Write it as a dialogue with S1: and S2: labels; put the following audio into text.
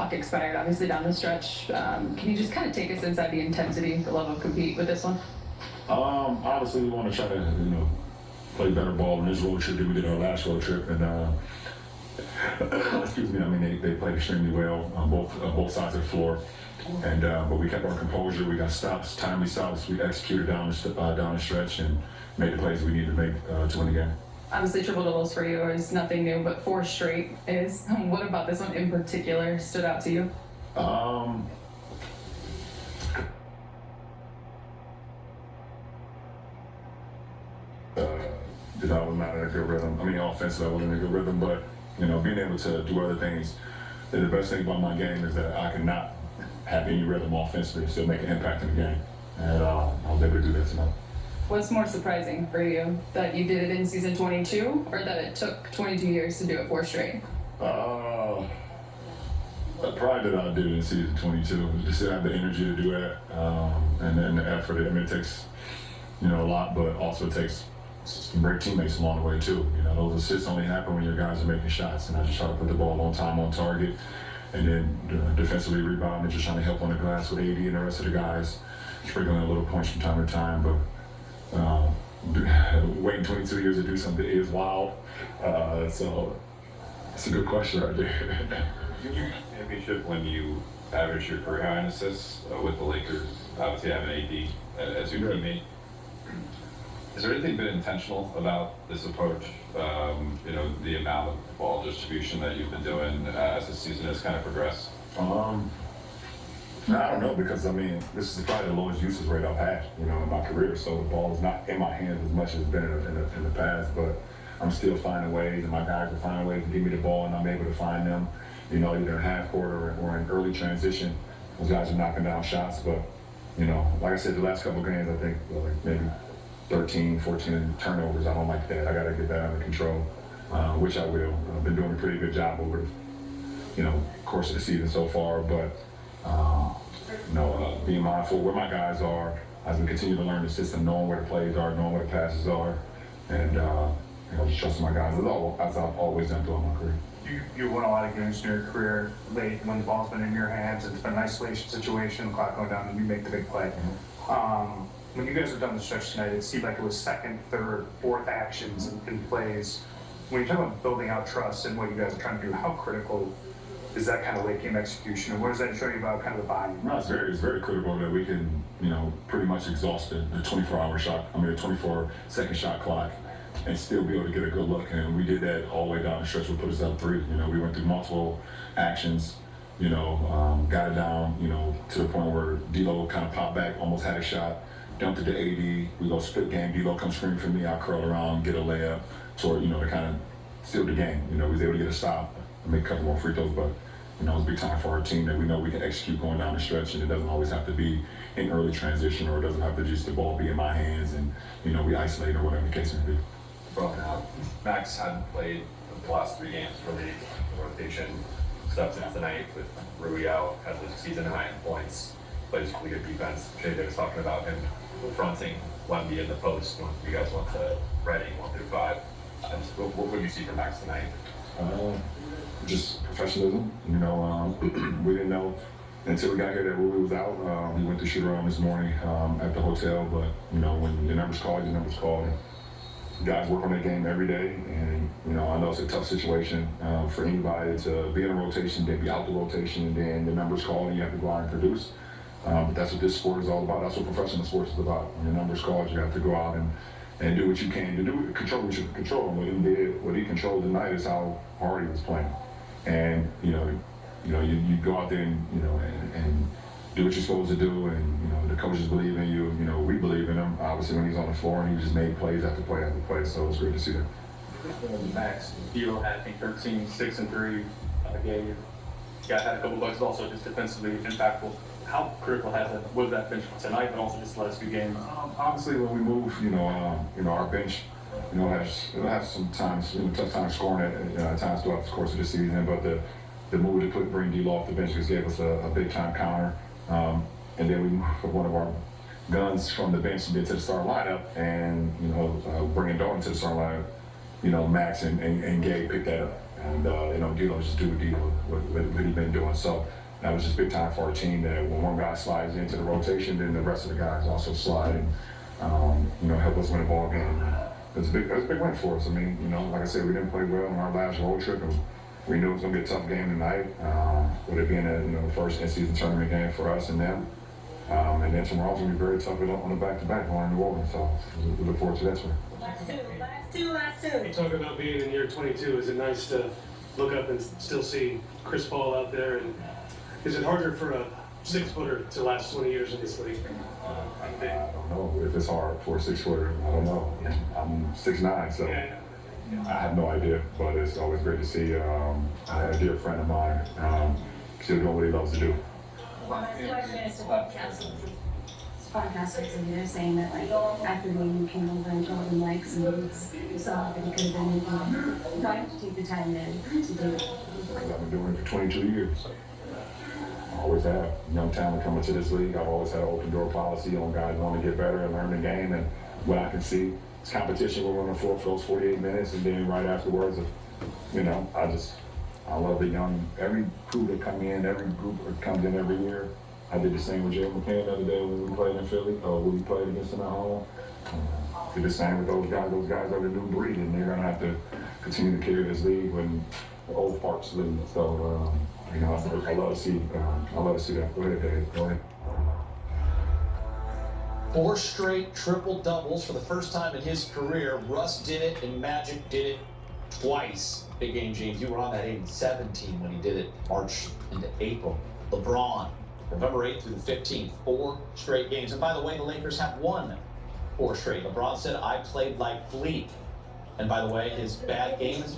S1: clock expired, obviously down the stretch. Can you just kind of take us inside the intensity, the level of compete with this one?
S2: Obviously, we want to try to, play better ball in this road trip than we did our last road trip, and excuse me. I mean, they played extremely well on both sides of the floor, and but we kept our composure. We got stops, timely stops. We executed down the stretch and made the plays we needed to make to win the game.
S1: Obviously, triple doubles for you is nothing new, but four straight is. What about this one in particular stood out to you?
S2: Because I was not in a good rhythm. I mean, offensively, I wasn't in a good rhythm, but being able to do other things. The best thing about my game is that I cannot have any rhythm offensively and still make an impact in the game, and I was able to do that tonight.
S1: What's more surprising for you, that you did it in season 22, or that it took 22 years to do it four straight?
S2: The pride that I did in season 22, just to have the energy to do that, and then the effort. I mean, it takes a lot, but also it takes some great teammates along the way too. Those assists only happen when your guys are making shots, and I just try to put the ball on time, on target, and then defensively rebound and just trying to help on the glass with AD and the rest of the guys, sprinkling a little points from time to time. But waiting 22 years to do something is wild. So it's a good question right there.
S3: Your championship when you averaged your career high in assists with the Lakers, obviously having AD as your teammate. Has there anything been intentional about this approach? The amount of ball distribution that you've been doing as the season has kind of progressed?
S2: I don't know, because this is probably the lowest usage rate I've had, in my career. So the ball is not in my hands as much as it's been in the past, but I'm still finding ways, and my guys are finding ways to give me the ball, and I'm able to find them, either in half court or in early transition. Those guys are knocking down shots, but like I said, the last couple of games, I think maybe 13, 14 turnovers. I don't like that. I got to get that under control, which I will. I've been doing a pretty good job over the course of the season so far, but being mindful where my guys are as we continue to learn the system, knowing where the plays are, knowing where the passes are, and just trusting my guys, as I've always done throughout my career.
S4: You won a lot of games in your career late when the ball's been in your hands. It's been an isolation situation, the clock going down, and you make the big play. When you guys were down the stretch tonight, it seemed like it was second, third, fourth actions and plays. When you talk about building out trust and what you guys are trying to do, how critical is that kind of late game execution, and what does that show you about kind of the buy-in?
S2: No, it's very critical that we can, pretty much exhaust the 24-second shot clock and still be able to get a good look. And we did that all the way down the stretch. We put us up 3. We went through multiple actions, got it down, to the point where D-Lo kind of popped back, almost had a shot, dumped it to AD. We go split game. D-Lo comes screaming for me. I curl around, get a layup, to kind of seal the game. We was able to get a stop and make a couple more free throws, but it's big time for our team that we know we can execute going down the stretch, and it doesn't always have to be in early transition, or it doesn't have to just the ball be in my hands and we isolate or whatever the case may be.
S3: Broken out. Max hadn't played the last 3 games for the rotation. Steps in tonight with Rui out, has the season high in points, plays really good defense. Jay was talking about him fronting Wemby in the post when you guys went to Reading 1 through 5. What would you see from Max tonight?
S2: Just professionalism. We didn't know until we got here that Rui was out. We went to shoot around this morning at the hotel, but when the numbers called, the numbers called. Guys work on their game every day, and I know it's a tough situation for anybody to be in a rotation, then be out the rotation, and then the numbers call and you have to go out and produce. But that's what this sport is all about. That's what professional sports is about. When the numbers called, you have to go out and do what you can to do, control what you can control. And what he controlled tonight is how hard he was playing. And you go out there and do what you're supposed to do, and the coaches believe in you. We believe in him. Obviously, when he's on the floor, and he just made plays after play after play. So it's great to see that.
S5: Max, D'Lo had, I think, 13, 6, and 3 game. You guys had a couple bucks also just defensively impactful. How critical was that bench tonight, but also just the last 2 games?
S2: Obviously, when we move, our bench, has some times, tough time scoring at times throughout the course of the season. But the move to bring D'Lo off the bench just gave us a big time counter. And then we moved one of our guns from the bench to the starting lineup, and bringing Dalton to the starting lineup. Max and Gabe picked that up. And D'Lo just do what he's been doing. So that was just big time for our team. That when one guy slides into the rotation, then the rest of the guys also slide and help us win a ball game. It was a big win for us. I mean, like I said, we didn't play well on our last road trip, and we knew it was going to be a tough game tonight. With it being the first in-season tournament game for us and them. And then tomorrow's going to be very tough on the back-to-back going to New Orleans. So we look forward to that one.
S6: Last two. You talk about being in year 22. Is it nice to look up and still see Chris Paul out there? And is it harder for a 6-footer to last 20 years in this league?
S2: I don't know if it's hard for a 6-footer. I don't know. I'm 6'9", so I have no idea. But it's always great to see a dear friend of mine still doing what he loves to do.
S7: Podcasters and they're saying that after the game you came over and told him some boots you saw that he could have been trying to take the time in to do it.
S2: Because I've been doing it for 22 years. I always have. Young talent coming to this league. I've always had an open door policy on guys wanting to get better and learn the game. And what I can see is competition. We're on the floor for those 48 minutes, and then right afterwards, I love the young. Every crew that come in, every group that comes in every year. I did the same with Jay McCann the other day when we played in Philly, or when we played against them at home. Did the same with those guys. Those guys are the new breed, and they're going to have to continue to carry this league when the old farts leave. So, I love to see that. Go ahead, Dave. Go ahead.
S8: 4 straight triple doubles for the first time in his career. Russ did it, and Magic did it twice. Big game, James. You were on that 8-7 team when he did it March into April. LeBron, November 8th through the 15th, 4 straight games. And by the way, the Lakers have won 4 straight. LeBron said, I played like Fleet. And by the way, his bad game is